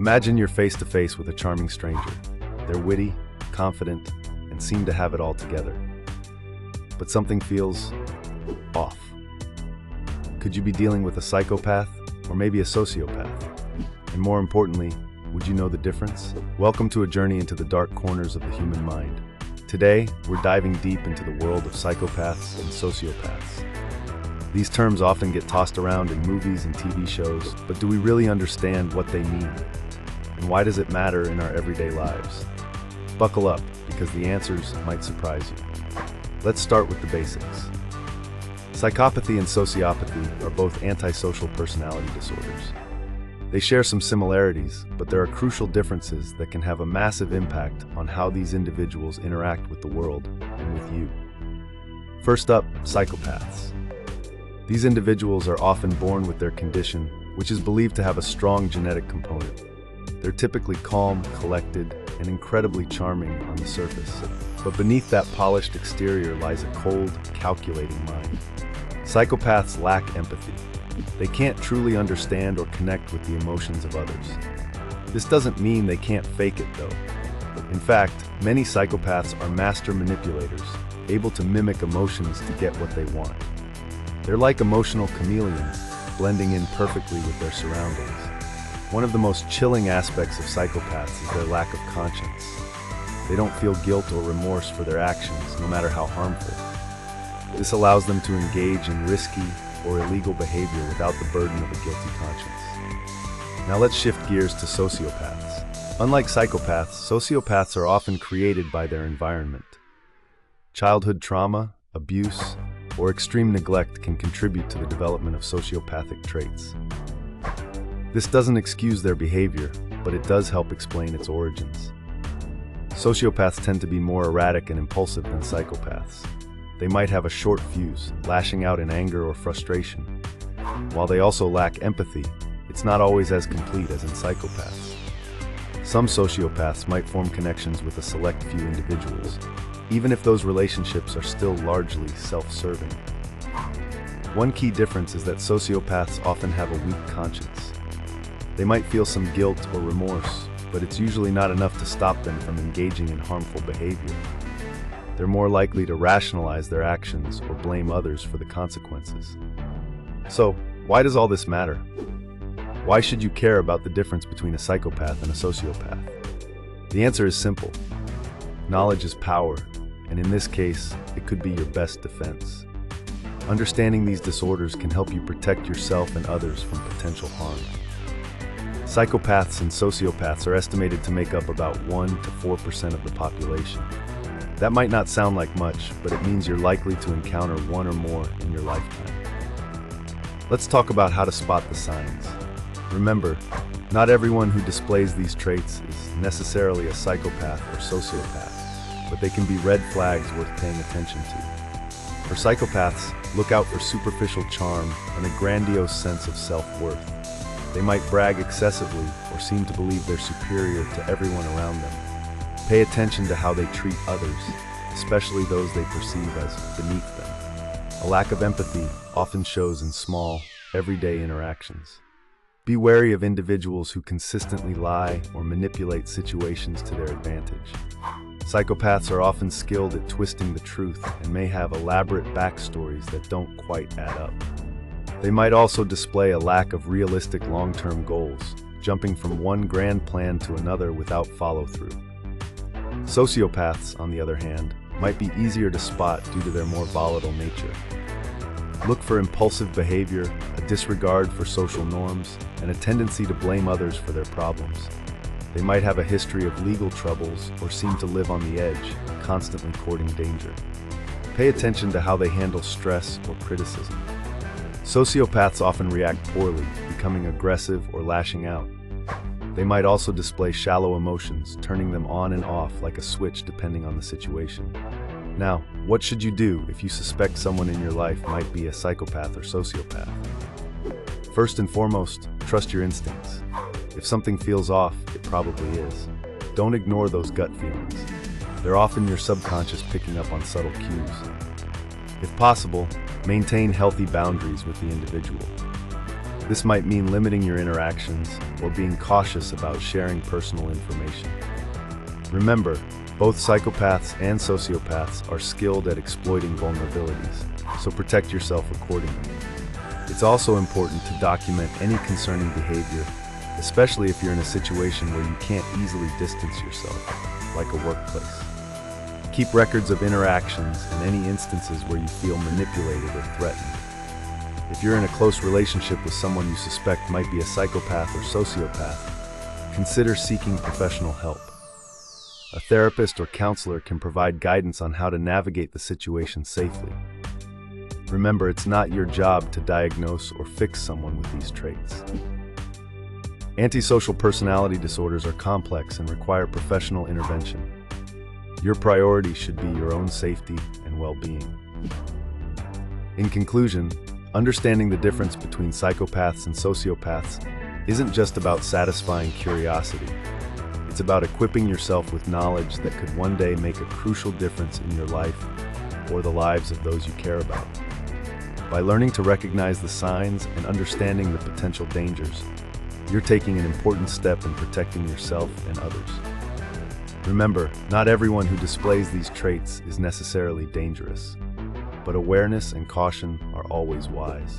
Imagine you're face to face with a charming stranger. They're witty, confident, and seem to have it all together. But something feels off. Could you be dealing with a psychopath or maybe a sociopath? And more importantly, would you know the difference? Welcome to a journey into the dark corners of the human mind. Today, we're diving deep into the world of psychopaths and sociopaths. These terms often get tossed around in movies and TV shows, but do we really understand what they mean? And why does it matter in our everyday lives? Buckle up, because the answers might surprise you. Let's start with the basics. Psychopathy and sociopathy are both antisocial personality disorders. They share some similarities, but there are crucial differences that can have a massive impact on how these individuals interact with the world and with you. First up, psychopaths. These individuals are often born with their condition, which is believed to have a strong genetic component. They're typically calm, collected, and incredibly charming on the surface. But beneath that polished exterior lies a cold, calculating mind. Psychopaths lack empathy. They can't truly understand or connect with the emotions of others. This doesn't mean they can't fake it, though. In fact, many psychopaths are master manipulators, able to mimic emotions to get what they want. They're like emotional chameleons, blending in perfectly with their surroundings. One of the most chilling aspects of psychopaths is their lack of conscience. They don't feel guilt or remorse for their actions, no matter how harmful. This allows them to engage in risky or illegal behavior without the burden of a guilty conscience. Now let's shift gears to sociopaths. Unlike psychopaths, sociopaths are often created by their environment. Childhood trauma, abuse, or extreme neglect can contribute to the development of sociopathic traits. This doesn't excuse their behavior, but it does help explain its origins. Sociopaths tend to be more erratic and impulsive than psychopaths. They might have a short fuse, lashing out in anger or frustration. While they also lack empathy, it's not always as complete as in psychopaths. Some sociopaths might form connections with a select few individuals, even if those relationships are still largely self-serving. One key difference is that sociopaths often have a weak conscience. They might feel some guilt or remorse, but it's usually not enough to stop them from engaging in harmful behavior. They're more likely to rationalize their actions or blame others for the consequences. So, why does all this matter? Why should you care about the difference between a psychopath and a sociopath? The answer is simple. Knowledge is power, and in this case, it could be your best defense. Understanding these disorders can help you protect yourself and others from potential harm. Psychopaths and sociopaths are estimated to make up about 1 to 4% of the population. That might not sound like much, but it means you're likely to encounter one or more in your lifetime. Let's talk about how to spot the signs. Remember, not everyone who displays these traits is necessarily a psychopath or sociopath, but they can be red flags worth paying attention to. For psychopaths, look out for superficial charm and a grandiose sense of self-worth. They might brag excessively or seem to believe they're superior to everyone around them. Pay attention to how they treat others, especially those they perceive as beneath them. A lack of empathy often shows in small, everyday interactions. Be wary of individuals who consistently lie or manipulate situations to their advantage. Psychopaths are often skilled at twisting the truth and may have elaborate backstories that don't quite add up. They might also display a lack of realistic long-term goals, jumping from one grand plan to another without follow-through. Sociopaths, on the other hand, might be easier to spot due to their more volatile nature. Look for impulsive behavior, a disregard for social norms, and a tendency to blame others for their problems. They might have a history of legal troubles or seem to live on the edge, constantly courting danger. Pay attention to how they handle stress or criticism. Sociopaths often react poorly, becoming aggressive or lashing out. They might also display shallow emotions, turning them on and off like a switch depending on the situation. Now, what should you do if you suspect someone in your life might be a psychopath or sociopath? First and foremost, trust your instincts. If something feels off, it probably is. Don't ignore those gut feelings. They're often your subconscious picking up on subtle cues. If possible, maintain healthy boundaries with the individual. This might mean limiting your interactions or being cautious about sharing personal information. Remember, both psychopaths and sociopaths are skilled at exploiting vulnerabilities, so protect yourself accordingly. It's also important to document any concerning behavior, especially if you're in a situation where you can't easily distance yourself, like a workplace. Keep records of interactions and any instances where you feel manipulated or threatened. If you're in a close relationship with someone you suspect might be a psychopath or sociopath, consider seeking professional help. A therapist or counselor can provide guidance on how to navigate the situation safely. Remember, it's not your job to diagnose or fix someone with these traits. Antisocial personality disorders are complex and require professional intervention. Your priority should be your own safety and well-being. In conclusion, understanding the difference between psychopaths and sociopaths isn't just about satisfying curiosity. It's about equipping yourself with knowledge that could one day make a crucial difference in your life or the lives of those you care about. By learning to recognize the signs and understanding the potential dangers, you're taking an important step in protecting yourself and others. Remember, not everyone who displays these traits is necessarily dangerous, but awareness and caution are always wise.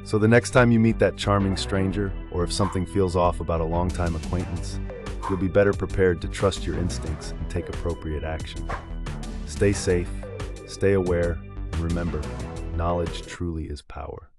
So the next time you meet that charming stranger, or if something feels off about a longtime acquaintance, you'll be better prepared to trust your instincts and take appropriate action. Stay safe, stay aware, and remember, knowledge truly is power.